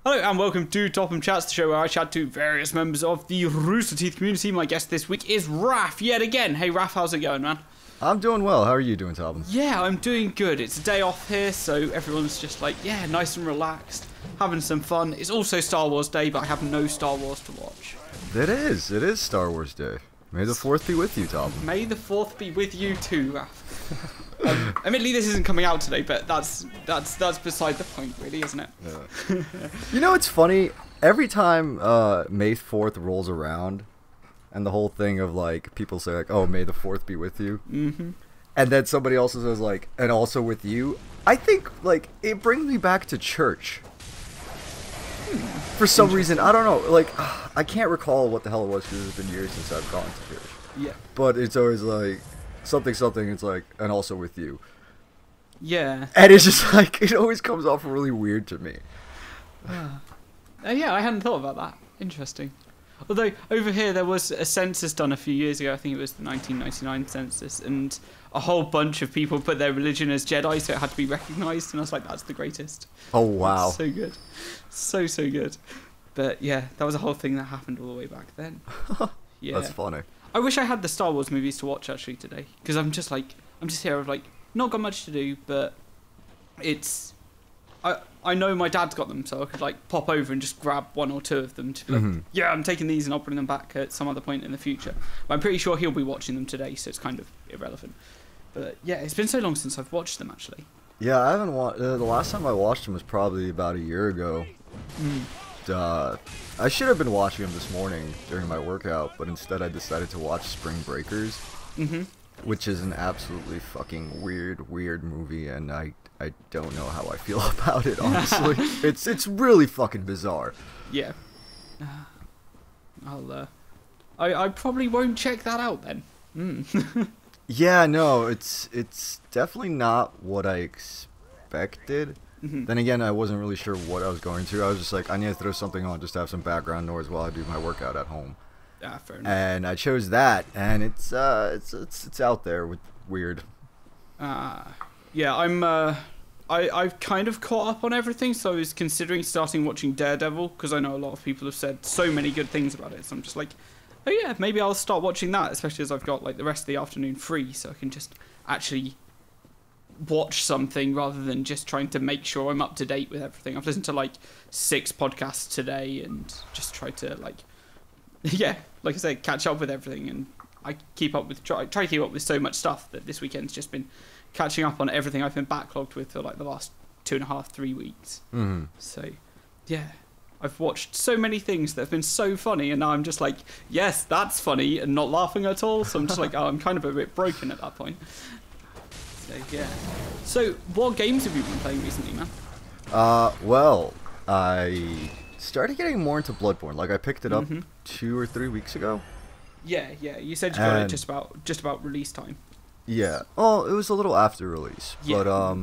Hello and welcome to Topham Chats, the show where I chat to various members of the Rooster Teeth community. My guest this week is Raf, yet again. Hey Raf, how's it going, man? I'm doing well. How are you doing, Topham? Yeah, I'm doing good. It's a day off here, so everyone's just like, yeah, nice and relaxed, having some fun. It's also Star Wars Day, but I have no Star Wars to watch. It is Star Wars Day. May the 4th be with you, Topham. May the 4th be with you too, Raf. Admittedly, this isn't coming out today, but that's beside the point, really, isn't it? Yeah. You know, it's funny. Every time May 4th rolls around, and the whole thing of like people say like, "Oh, May the 4th be with you," and then somebody else says like, "And also with you." I think like it brings me back to church. For some reason, I don't know. Like, I can't recall what the hell it was because it's been years since I've gone to church. Yeah. But it's always like something. It's like, and also with you. Yeah. And it's just like it always comes off really weird to me. Yeah, I hadn't thought about that. Interesting. Although over here there was a census done a few years ago. I think it was the 1999 census, and a whole bunch of people put their religion as Jedi, so it had to be recognised. And I was like, that's the greatest. Oh wow. That's so good, so good. But yeah, that was a whole thing that happened all the way back then. Yeah. That's funny. I wish I had the Star Wars movies to watch actually today, because I'm just here. I've like not got much to do, but I know my dad's got them, so I could like pop over and just grab one or two of them to be like, yeah, I'm taking these and I'll bring them back at some other point in the future. But I'm pretty sure he'll be watching them today, so it's kind of irrelevant. But yeah, it's been so long since I've watched them actually. Yeah, I haven't watched. The last time I watched them was probably about a year ago. I should have been watching them this morning during my workout, but instead I decided to watch Spring Breakers, which is an absolutely fucking weird movie, and I don't know how I feel about it, honestly. It's really fucking bizarre. Yeah. I probably won't check that out then. Yeah, no, it's definitely not what I expected. Then again, I wasn't really sure what I was going to. I was just like, I need to throw something on just to have some background noise while I do my workout at home. Ah, fair enough. And I chose that, and it's out there with weird. Yeah, I've kind of caught up on everything, so I was considering starting watching Daredevil, because I know a lot of people have said so many good things about it, so I'm just like, oh yeah, maybe I'll start watching that, especially as I've got like the rest of the afternoon free, so I can just actually watch something rather than just trying to make sure I'm up to date with everything. I've listened to like 6 podcasts today and just tried to like, yeah, like I said, catch up with everything, and I try to keep up with so much stuff that this weekend's just been catching up on everything I've been backlogged with for like the last 2.5-3 weeks. So yeah, I've watched so many things that have been so funny, and now I'm just like, yes, that's funny, and not laughing at all. So I'm just like, oh, I'm kind of a bit broken at that point. So yeah. So what games have you been playing recently, man? Well, I started getting more into Bloodborne. Like I picked it up 2 or 3 weeks ago. Yeah. You said you got it just about release time. Yeah. Oh, it was a little after release. Yeah. But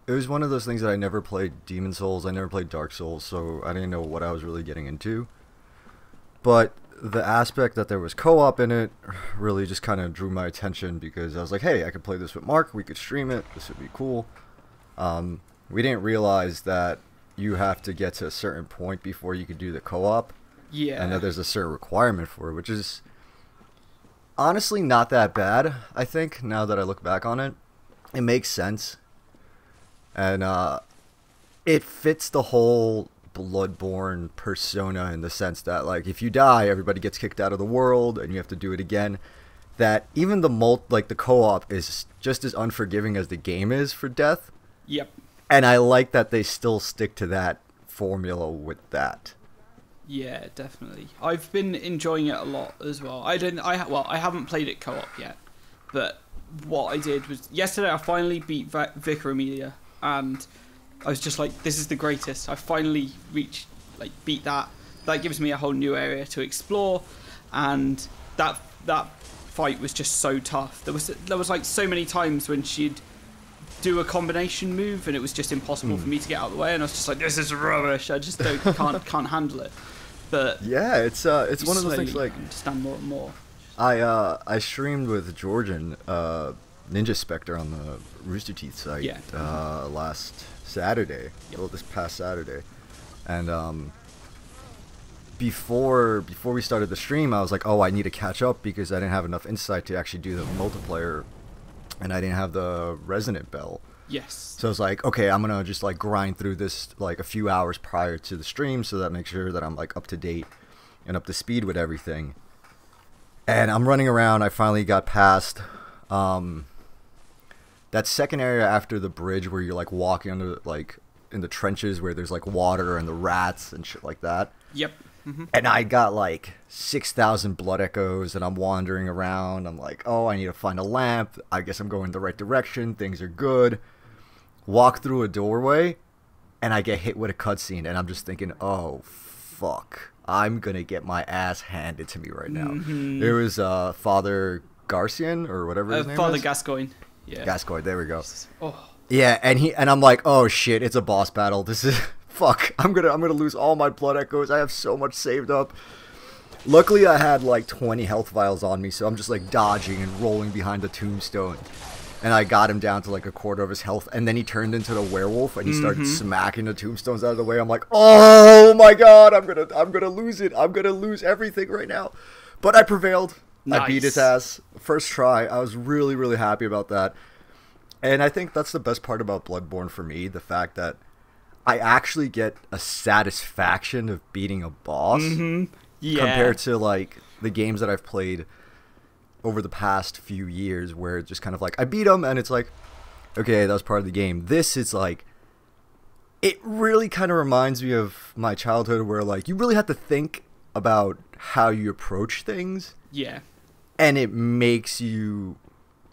it was one of those things that I never played Demon Souls, I never played Dark Souls, so I didn't know what I was really getting into. But the aspect that there was co-op in it really just kind of drew my attention, because I was like, hey, I could play this with Mark, we could stream it, this would be cool. We didn't realize that you have to get to a certain point before you could do the co-op. Yeah. And that there's a certain requirement for it, which is honestly not that bad, I think, now that I look back on it. It makes sense. And it fits the whole Bloodborne persona in the sense that, like, if you die, everybody gets kicked out of the world, and you have to do it again. That even the co-op is just as unforgiving as the game is for death. Yep. And I like that they still stick to that formula with that. Yeah, definitely. I've been enjoying it a lot as well. I haven't played it co-op yet, but what I did was yesterday I finally beat Vicar Amelia, and I was just like, this is the greatest. I finally beat that. That gives me a whole new area to explore, and that fight was just so tough. There was like so many times when she'd do a combination move and it was just impossible for me to get out of the way, and I was just like, this is rubbish. I just can't handle it. But yeah, it's one of those things like understand more and more. I streamed with Georgian Ninja Spectre on the Rooster Teeth site last Saturday. Well, this past Saturday. And before we started the stream, I was like, oh, I need to catch up because I didn't have enough insight to actually do the multiplayer, and I didn't have the resonant bell. Yes. So I was like, okay, I'm gonna just like grind through this like a few hours prior to the stream, so that makes sure that I'm like up to date and up to speed with everything. And I'm running around. I finally got past that second area after the bridge where you're like walking under like in the trenches where there's like water and the rats and shit like that. Yep. Mm-hmm. And I got like 6,000 blood echoes, and I'm wandering around. I'm like, oh, I need to find a lamp. I guess I'm going the right direction. Things are good. Walk through a doorway, and I get hit with a cutscene, and I'm just thinking, oh, fuck. I'm going to get my ass handed to me right now. Mm-hmm. There was Father Garcian, or whatever his name Father is. Gascoigne. Yeah. Gascoigne, there we go. Oh. Yeah, and I'm like, oh shit, it's a boss battle. This is fuck. I'm gonna lose all my blood echoes. I have so much saved up. Luckily, I had like 20 health vials on me, so I'm just like dodging and rolling behind the tombstone. And I got him down to like a quarter of his health, and then he turned into the werewolf, and he started smacking the tombstones out of the way. I'm like, oh my god, I'm gonna lose it. I'm gonna lose everything right now. But I prevailed. Nice. I beat his ass first try. I was really, really happy about that. And I think that's the best part about Bloodborne for me, the fact that I actually get a satisfaction of beating a boss Yeah. compared to like the games that I've played over the past few years where it's just kind of like I beat him and it's like, okay, that was part of the game. This is like, it really kind of reminds me of my childhood where like you really have to think about how you approach things. Yeah. And it makes you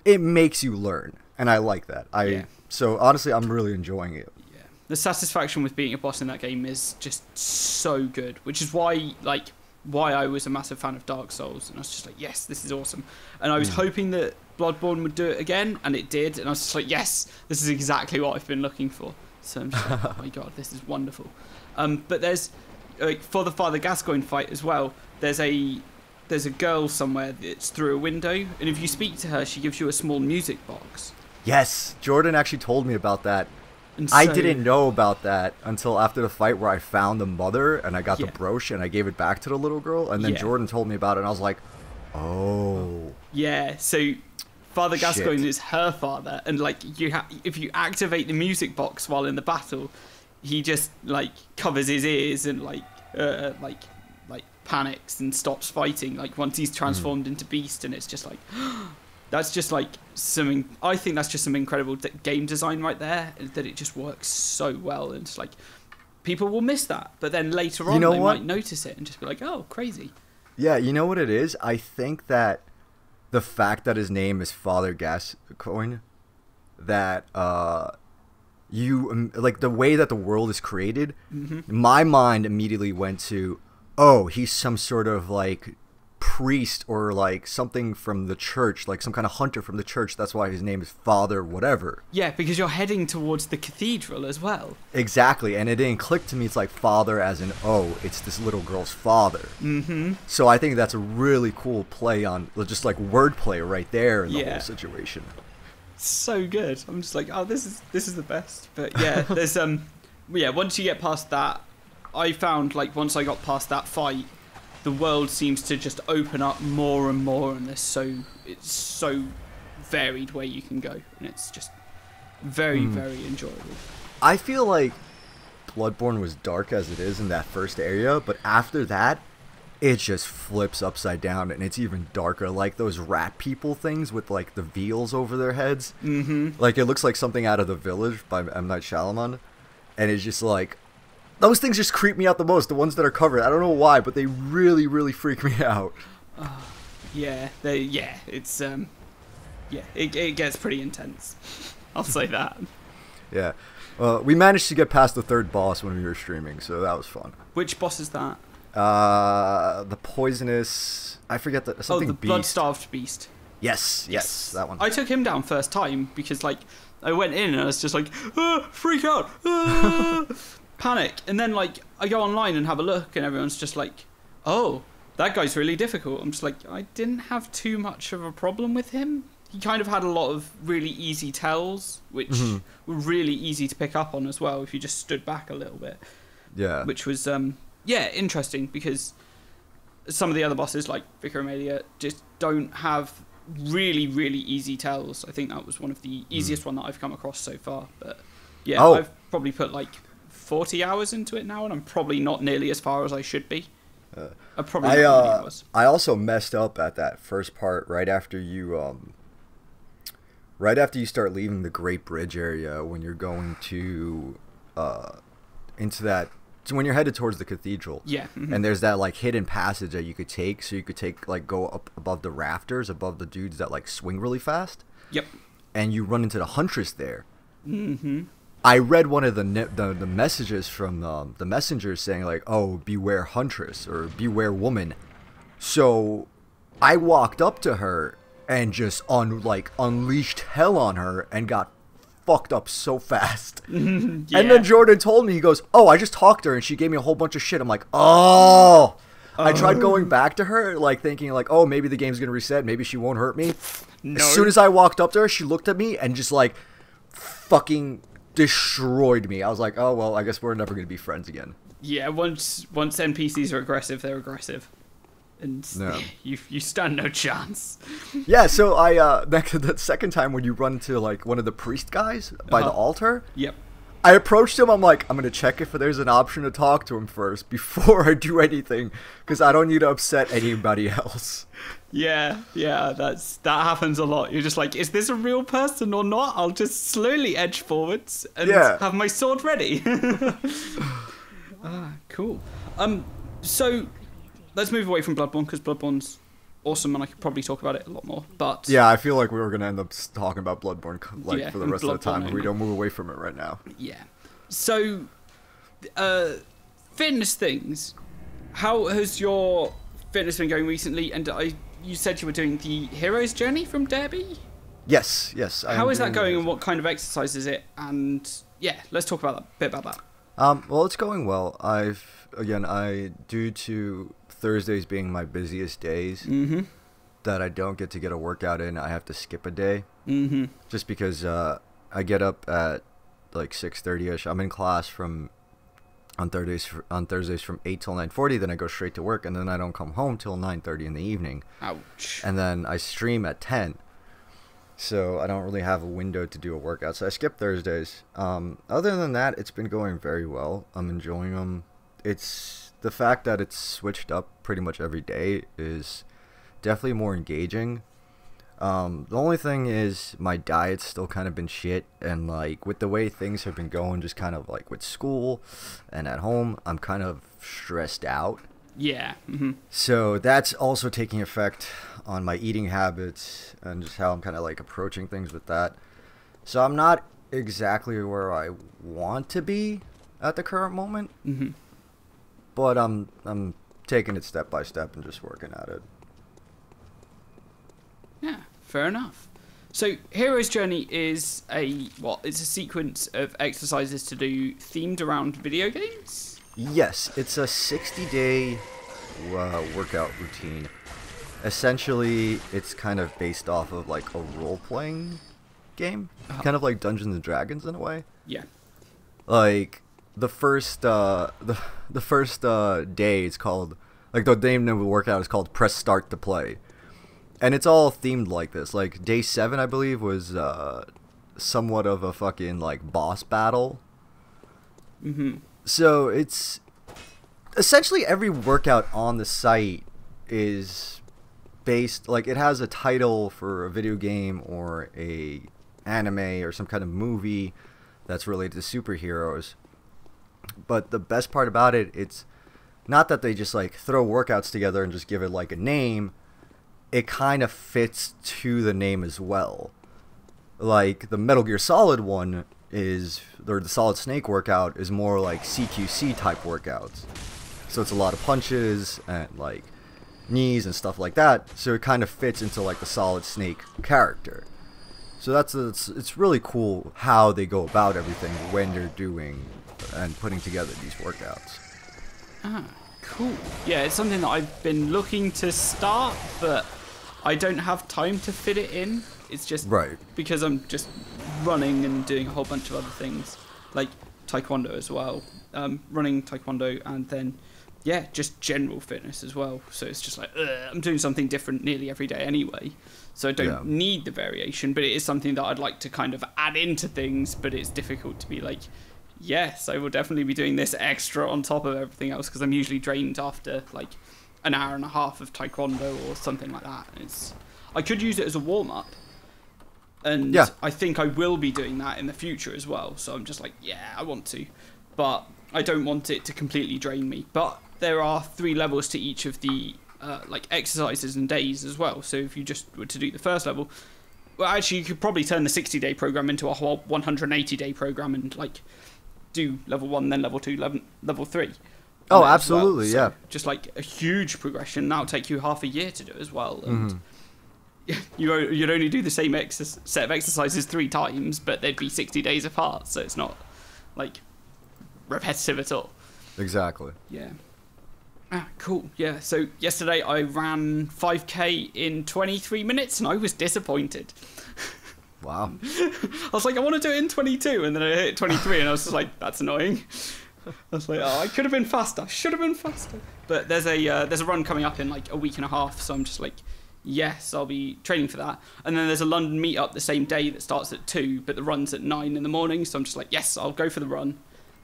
learn, and I like that. So honestly, I'm really enjoying it. Yeah. The satisfaction with beating a boss in that game is just so good, which is why I was a massive fan of Dark Souls, and I was just like, yes, this is awesome. And I was hoping that Bloodborne would do it again, and it did, and I was just like, yes, this is exactly what I've been looking for. So I'm just like, oh my god, this is wonderful. But there's like for the Father Gascoigne fight as well. There's a girl somewhere that's through a window, and if you speak to her, she gives you a small music box. Yes, Jordan actually told me about that. And I so- didn't know about that until after the fight where I found the mother and I got the brooch and I gave it back to the little girl, and then Jordan told me about it and I was like, oh. Yeah, so Father Gascoigne is her father, and like if you activate the music box while in the battle, he just like covers his ears and like panics and stops fighting like once he's transformed into beast, and it's just like that's just like something. I think that's just some incredible game design right there, that it just works so well, and it's like people will miss that, but then later on they might notice it and just be like, oh, crazy. Yeah, you know what it is? I think that the fact that his name is Father Gascoigne, that you like the way that the world is created, my mind immediately went to, oh, he's some sort of like priest or like something from the church, like some kind of hunter from the church. That's why his name is Father whatever. Yeah, because you're heading towards the cathedral as well. Exactly, and it didn't click to me. It's like father as in, oh, it's this little girl's father. So I think that's a really cool play on just like wordplay right there in the whole situation. So good. I'm just like, oh, this is the best. But yeah, there's once you get past that, I found like once I got past that fight, the world seems to just open up more and more, and it's so varied where you can go, and it's just very very enjoyable. I feel like Bloodborne was dark as it is in that first area, but after that it just flips upside down and it's even darker, like those rat people things with like the veils over their heads. Like it looks like something out of The Village by M. Night Shyamalan, and it's just like, those things just creep me out the most, the ones that are covered. I don't know why, but they really, really freak me out. It gets pretty intense. I'll say that. Yeah. We managed to get past the third boss when we were streaming, so that was fun. Which boss is that? The poisonous, I forget the something the beast. blood-starved beast. Yes, that one. I took him down first time because like I went in and I was just like, freak out, panic, and then like I go online and have a look and everyone's just like, oh, that guy's really difficult. I'm just like, I didn't have too much of a problem with him. He kind of had a lot of really easy tells, which were really easy to pick up on as well if you just stood back a little bit. Yeah. Which was yeah, interesting, because some of the other bosses like Vicar Amelia just don't have really easy tells. I think that was one of the easiest one that I've come across so far. But yeah, I've probably put like 40 hours into it now, and I'm probably not nearly as far as I should be. I also messed up at that first part right after you start leaving the Great Bridge area, when you're going to into that, so when you're headed towards the cathedral. Yeah. And there's that like hidden passage that you could take, so you could take like go up above the rafters, above the dudes that like swing really fast. Yep. And you run into the Huntress there. I read one of the messages from the messengers saying like, "Oh, beware Huntress," or "Beware woman." So I walked up to her and just unleashed hell on her and got fucked up so fast. Yeah. And then Jordan told me, he goes, "Oh, I just talked to her and she gave me a whole bunch of shit." I'm like, "Oh." I tried going back to her, like thinking like, "Oh, maybe the game's gonna reset, maybe she won't hurt me." No. As soon as I walked up to her, she looked at me and just like fucking destroyed me. I was like, "Oh well, I guess we're never gonna be friends again." Yeah, once NPCs are aggressive, they're aggressive, and you stand no chance. Yeah, so the second time when you run into like one of the priest guys by the altar, yep, I approached him. I'm like, I'm gonna check if there's an option to talk to him first before I do anything, because I don't need to upset anybody else. Yeah, that happens a lot. You're just like, is this a real person or not? I'll just slowly edge forwards and have my sword ready. Cool. So let's move away from Bloodborne, because Bloodborne's awesome and I could probably talk about it a lot more. But yeah, I feel like we were gonna end up talking about Bloodborne for the rest of the time, but we don't move away from it right now. Yeah. So, fitness things. How has your fitness been going recently? And you said you were doing the hero's journey from Derby? Yes. How is that going, and what kind of exercise is it? And yeah, let's talk about that, a bit about that. Well, it's going well. Due to Thursdays being my busiest days, that I don't get to get a workout in, I have to skip a day. Just because I get up at like 6:30ish. I'm in class on Thursdays from 8 till 9:40, then I go straight to work, and then I don't come home till 9:30 in the evening. Ouch. And then I stream at 10. So I don't really have a window to do a workout, so I skip Thursdays. Other than that, it's been going very well. I'm enjoying them. It's the fact that it's switched up pretty much every day is definitely more engaging. The only thing is my diet's still kind of been shit, and like with the way things have been going, just kind of like with school and at home, I'm kind of stressed out. Yeah. So that's also taking effect on my eating habits and just how I'm kind of like approaching things with that. So I'm not exactly where I want to be at the current moment, but I'm taking it step by step and just working at it. Yeah, fair enough. So, Hero's Journey is it's a sequence of exercises to do themed around video games? Yes, it's a 60-day workout routine. Essentially, it's kind of based off of like a role-playing game, kind of like Dungeons and Dragons in a way. Yeah. Like the first day, it's called, like, the name of the workout is called Press Start to Play. And it's all themed like this. Like, day 7, I believe, was somewhat of a fucking, like, boss battle. So it's essentially every workout on the site is based, like, it has a title for a video game or a anime or some kind of movie that's related to superheroes. But the best part about it, it's not that they just, like, throw workouts together and just give it, like, a name. It kind of fits to the name as well. Like, the Metal Gear Solid one or the Solid Snake workout is more like CQC type workouts. So it's a lot of punches and, like, knees and stuff like that. So it kind of fits into, like, the Solid Snake character. So it's really cool how they go about everything when they're doing and putting together these workouts. Cool. Yeah, it's something that I've been looking to start, but I don't have time to fit it in. It's just because I'm just running and doing a whole bunch of other things, like Taekwondo as well. running, taekwondo, and then yeah, just general fitness as well. So it's just like I'm doing something different nearly every day anyway, so I don't need the variation, but it is something that I'd like to kind of add into things, but it's difficult to be like, yes, I will definitely be doing this extra on top of everything else, because I'm usually drained after like an hour and a half of taekwondo or something like that. I could use it as a warm-up, and I think I will be doing that in the future as well, so I'm just like, yeah, I want to, but I don't want it to completely drain me. But there are 3 levels to each of the like exercises and days as well. So if you just were to do the first level, well, actually, you could probably turn the 60-day program into a whole 180-day program and like do level 1, then level 2, level 3. Oh, absolutely, well. So just like a huge progression. That'll take you half a year to do as well. And you'd only do the same set of exercises 3 times, but they'd be 60 days apart. So it's not like repetitive at all. Exactly. Yeah. Ah, cool. Yeah. So yesterday I ran 5k in 23 minutes, and I was disappointed. Wow. I was like, I want to do it in 22, and then I hit 23, and I was just like, that's annoying. I was like, oh, I could have been faster. Should have been faster. But there's a run coming up in like a week and a half, so I'm just like, yes, I'll be training for that. And then there's a London meetup the same day that starts at 2, but the run's at 9 in the morning, so I'm just like, yes, I'll go for the run.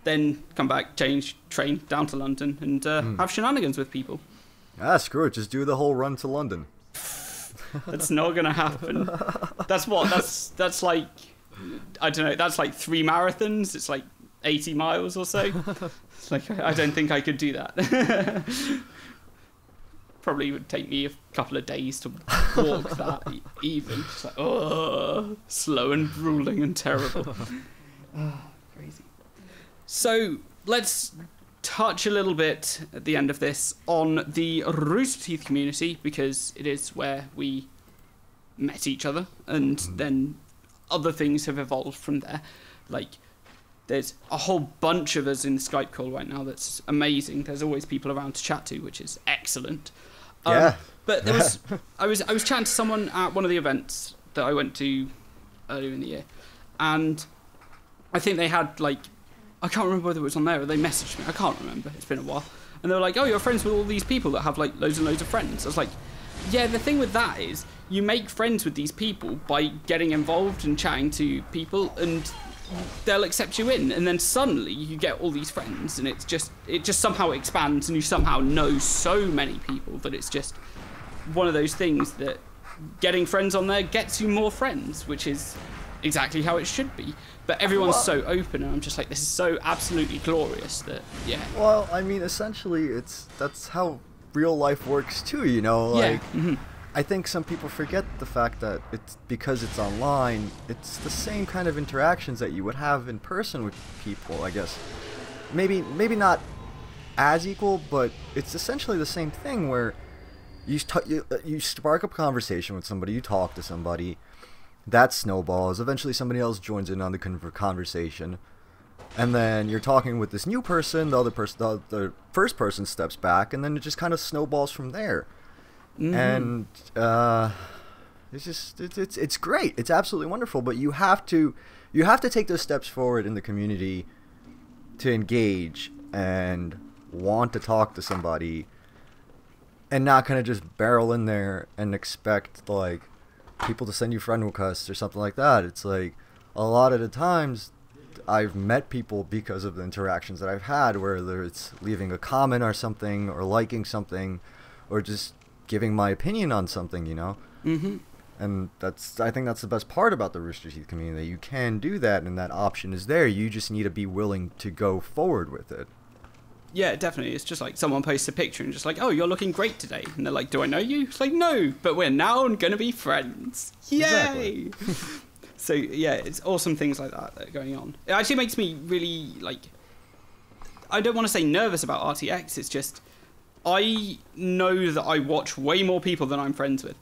Then come back, change, train, down to London, and have shenanigans with people. Ah, screw it. Just do the whole run to London. That's not gonna happen. That's like, I don't know. That's like 3 marathons. It's like 80 miles or so. It's like, I don't think I could do that. Probably would take me a couple of days to walk that even. It's like, oh, slow and grueling and terrible. Oh, crazy. So let's touch a little bit at the end of this on the Rooster Teeth community, because it is where we met each other, and then other things have evolved from there. Like, there's a whole bunch of us in the Skype call right now. That's amazing. There's always people around to chat to, which is excellent. Yeah. But there was, I was chatting to someone at one of the events that I went to earlier in the year, and I think they had like, I can't remember whether it was on there or they messaged me. I can't remember. It's been a while. And they were like, oh, you're friends with all these people that have like loads and loads of friends. I was like, yeah, the thing with that is you make friends with these people by getting involved and chatting to people, and they'll accept you in. And then suddenly you get all these friends, and it just somehow expands, and you somehow know so many people that it's just one of those things that getting friends on there gets you more friends, which is exactly how it should be. But everyone's so open, and I'm just like, this is so absolutely glorious that, yeah. Well, I mean, essentially, that's how real life works too, you know? Like, I think some people forget the fact that it's because it's online, it's the same kind of interactions that you would have in person with people, I guess. Maybe not as equal, but it's essentially the same thing where you spark up a conversation with somebody, you talk to somebody, that snowballs, eventually somebody else joins in on the conversation, and then you're talking with this new person, the first person steps back, and then it just kind of snowballs from there. And it's great, it's absolutely wonderful, but you have to take those steps forward in the community to engage and want to talk to somebody, and not kind of just barrel in there and expect like people to send you friend requests or something like that. It's like, a lot of the times I've met people because of the interactions that I've had, whether it's leaving a comment or something, or liking something, or just giving my opinion on something, you know? And I think that's the best part about the Rooster Teeth community. You can do that, and that option is there. You just need to be willing to go forward with it. Yeah, definitely. It's just like someone posts a picture and just like, oh, you're looking great today. And they're like, do I know you? It's like, no, but we're now going to be friends. Yay! Exactly. So, yeah, it's awesome things like that are going on. It actually makes me really, like, I don't want to say nervous about RTX. It's just, I know that I watch way more people than I'm friends with.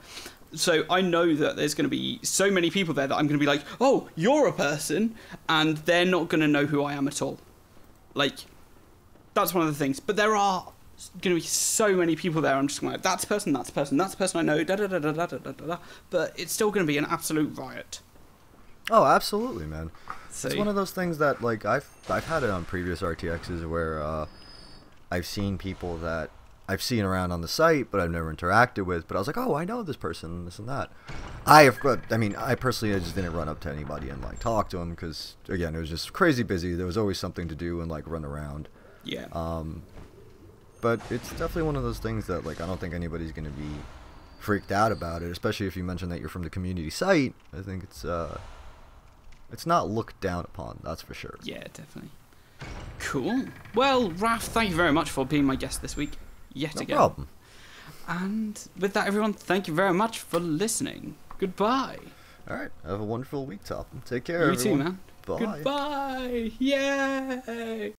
So I know that there's going to be so many people there that I'm going to be like, oh, you're a person, and they're not going to know who I am at all. Like, that's one of the things. But there are going to be so many people there. I'm just going to be like, that's a person, that's a person, that's a person I know, da da da da da da da da. But it's still going to be an absolute riot. Oh, absolutely, man. So, It's one of those things that, like, I've had it on previous RTXs where I've seen people that I've seen around on the site, but I've never interacted with. But I was like, oh, I know this person, this and that. I personally, I just didn't run up to anybody and like talk to them because, again, it was just crazy busy. There was always something to do and like run around. yeah. But it's definitely one of those things that, like, I don't think anybody's gonna be freaked out about it, especially if you mention that you're from the community site. I think it's not looked down upon, that's for sure. Yeah, definitely. Cool. Well, Raf, thank you very much for being my guest this week, yet again. No problem. And with that, everyone, thank you very much for listening. Goodbye. Alright, have a wonderful week, Topham. Take care, You everyone. too, man. Bye. Goodbye. Yay.